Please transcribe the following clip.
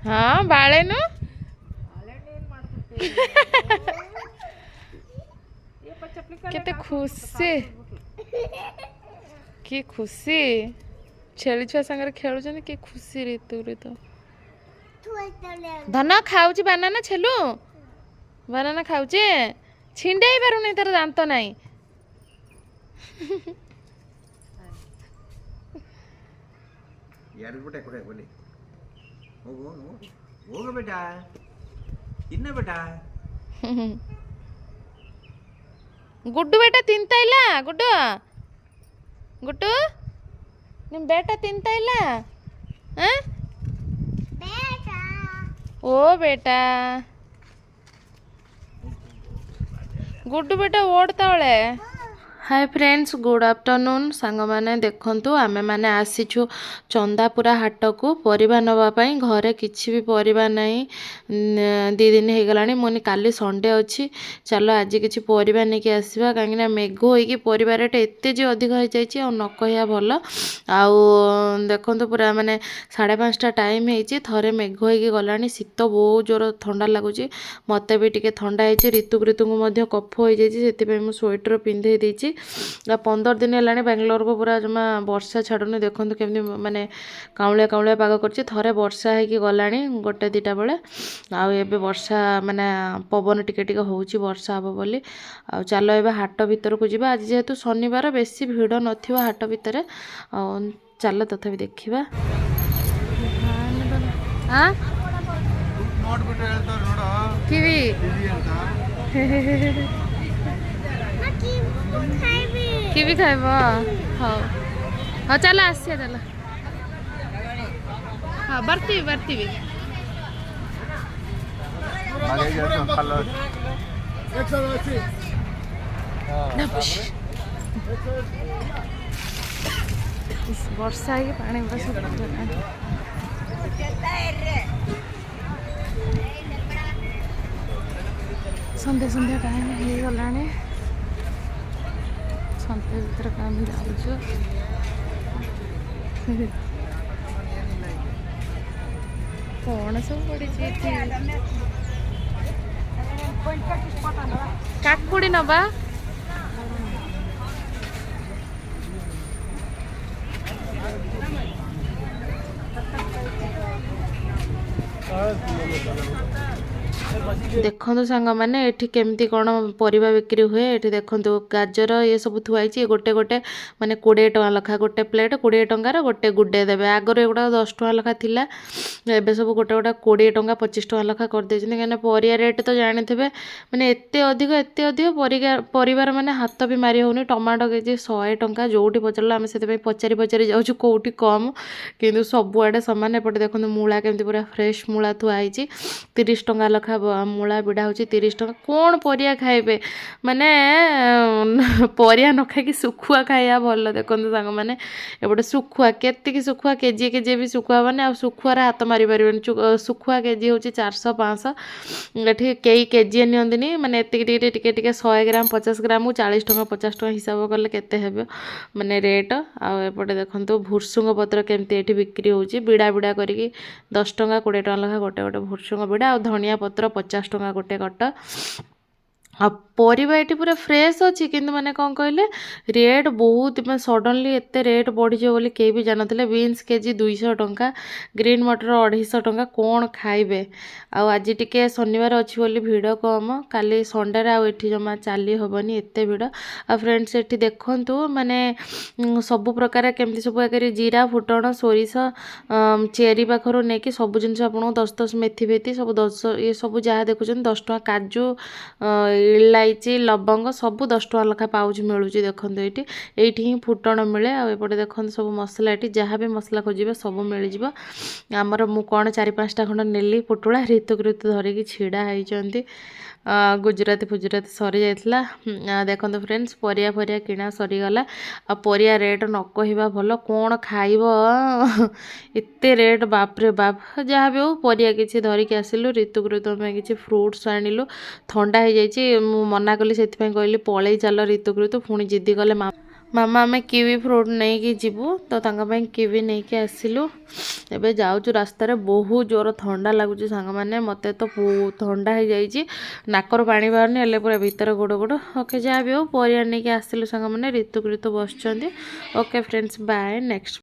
हाँ ಬಾಳೆನು केते खुशी कि खुशी छेली छुआ संगे खेलुछन कि खुशी ऋतु ऋतु धन खाऊची बानाना छेलु बानाना खाऊचे छिंडेई पारुनी तार दांत नाही यार बेटा कोड़े बोले ಹೋಗೋ बेटा ತಿನ್ನ बेटा गुड्डू बेटा तिंता ಇಲ್ಲ गुड्डू गुड्डू निम बेटा तिंता ಇಲ್ಲ बेटा ओ बेटा गुड्डू बेटा ओढ़ता वाले हाय फ्रेंड्स गुड आफ्टरनून सांग मैंने देखंतु आमे माने आसीछु चंदापुरा हाट को परिबा नवा पई घरे किछि भी परिबा नहीं 2 दिन हे गलानी मोनी काली संडे अछि चलो आज किछि परिबा नै कि आसीबा कांगिना मेघो होई कि परिबा रेट एते जे अधिक होई जाई छि आ न कहया भलो आ देखंतु पूरा माने 5:30 टाइम हे छि थरे मेघो होई कि गलानी शीत बहुत जोर ठंडा लागु छि मते भी टिके ठंडा हे छि ऋतु ऋतु को मध्य कफ होई जाई छि सेति पई मु स्वेटर पिंधे देछि 15 दिन है बेंगलोर को पूरा जमा वर्षा छाड़ुनी देखो केमती माने काउलिया काउलिया पाग कर थरे वर्षा है गलानी 1-2 बेले आबे वर्षा माने पवन टिके टिके होउची वर्षा हबो बोली आ चलो एबे हाट भीतर को जीवा आज जेहेतु शनिवार बेसी भीड़ नथिबा हाट भीतर चलो तथापि देखिबा हां ನೋಡ್ ಬಿಟ್ಟು ಹೇಳ್ತಾರ ನೋಡು ಕಿವಿ ಅಂತ किवी खाइब हाँ हाँ चल आसिया चल हाँ बर्ती बर्ती भी आगे जाओ फलो वर्षा है पानी बस संध्या संध्या टाइम हो गलानी संते भीतर काम जाऊँ कौन सब पड़ी काकुड़ी नबा देखो सांग मैंने ये केमती कौन परिबा बिक्री हुए ये देखो गाजर ये सब थुआई गोटे गोटे माने 20 टଙ୍କା लखा गोटे प्लेट 20 टंकार गोटे गुड्डे देवे आगर एगुड़ा 10 टଙ୍କା लखा थिला एबे सब गोटे गोटे 20 टଙ୍କା 25 टଙ୍କା लखा कर दे कहीं परिया रेट तो जानी थे माने एते अधिक परिवार माने हाथ भी मारी होनी टमाटो केजी 100 टଙ୍କା जोटी पचारा आम से पचारि पचारि जाऊँ कौटी कम किंतु सबुआडे सामान एपटे देखो मूला केमती पूरा फ्रेश मूला थुआई 30 टଙ୍କା लखा मूला बिड़ा हूँ 30 टଙ୍କା कौन परिया खाइबे माने परिया न खाई सुखुआ खाइया भल देखो सांग मैंने एपटे सुखुआ केतिकी सुखुआ केजी केजी भी सुखुआ मैंने आ सुखुआर हाथ मारी पारे सुखुआ केजी हूँ 400-500 ये कई केजी नियंती माने टिके 100 ग्राम 50 ग्राम 40 टଙ୍କା 50 टଙ୍କା हिसाब कले केते हेबे माने रेट आउटे देखो भुर्सुंग पत्र केमती ये बिक्री होची बिड़ा बिड़ा करी 10 टଙ୍କା 20 टଙ୍କା लखा गोटे गोटे भुर्सुंग बिड़ा आ धनिया पत्र 50 टଙ୍କା गोटे कट आ परिबा ये पूरा फ्रेश अच्छी किंतु माने कौन कहले रेट बहुत सडनली एते रेट बढ़ी बोली कहीं भी जानते बीन्स केजी 200 टଙ୍କା ग्रीन मटर 250 टଙ୍କା कौन खाइबे आज टिके शनिवार अच्छी बोली भिड़ कम काली संडे आउ एठी जमा चली हेनी एत भिड़ आ फ्रेंड्स ये देखु माने सब प्रकार केमती सब एक जीरा फुटण सोरिष चेरी पाखर नहीं कि सब जिन आपको 10 मेथी फेथी सब 10 ये सब जहाँ देखुं 10 टଙ୍କା काजू इलायची लवंग सब 10 टଙ୍କା लखा पाउच मिलूँ देखो ये ही फुटण मिले आउटे देखो सब मसला ये जहाँ भी मसला खोजे सब मिल आमर मु कौन 4-5टा खंड नेली पुटुला ऋतु ऋतु धरिकी छिड़ा होती गुजराती फुजराती सरी जाइला देखो फ्रेंड्स परिया फरिया किणा सरीगला आ परिया रेट न कहवा भल कौन खाइब एते रेट बापरे बाप जहाँ भी हो परिया किसी धरिकी आसिलु ऋतु ऋतु किसी फ्रुट्स आनिलु ठंडा हो जाइए मना कली से कहली पलई चल ऋतु ऋतु पुणी जिद्दी कले ମାମା ଆମେ କିୱି ଫ୍ରୁଟ୍ ନେଇକି ଯିବୁ ତ ତାଙ୍କ ପାଇଁ କିୱି ନେଇକି ଆସିଲୁ। ଏବେ ଯାଉଛୁ ରାସ୍ତାରେ ବହୁତ ଜୋର ଥଣ୍ଡା ଲାଗୁଛି ସାଙ୍ଗମାନେ, ମୋତେ ତ ଥଣ୍ଡା ହେଇଯାଇଛି, ନାକରୁ ପାଣି ବାହାରୁନି ହେଲେ ପୁରା ଭିତରେ ଗୋଡ଼ ଗୋଡ଼। ଓକେ ଯାହା ବି ହଉ ପରିବା ନେଇକି ଆସିଲୁ ସାଙ୍ଗମାନେ, ରିତୁ ବସିଛନ୍ତି। Okay friends bye, next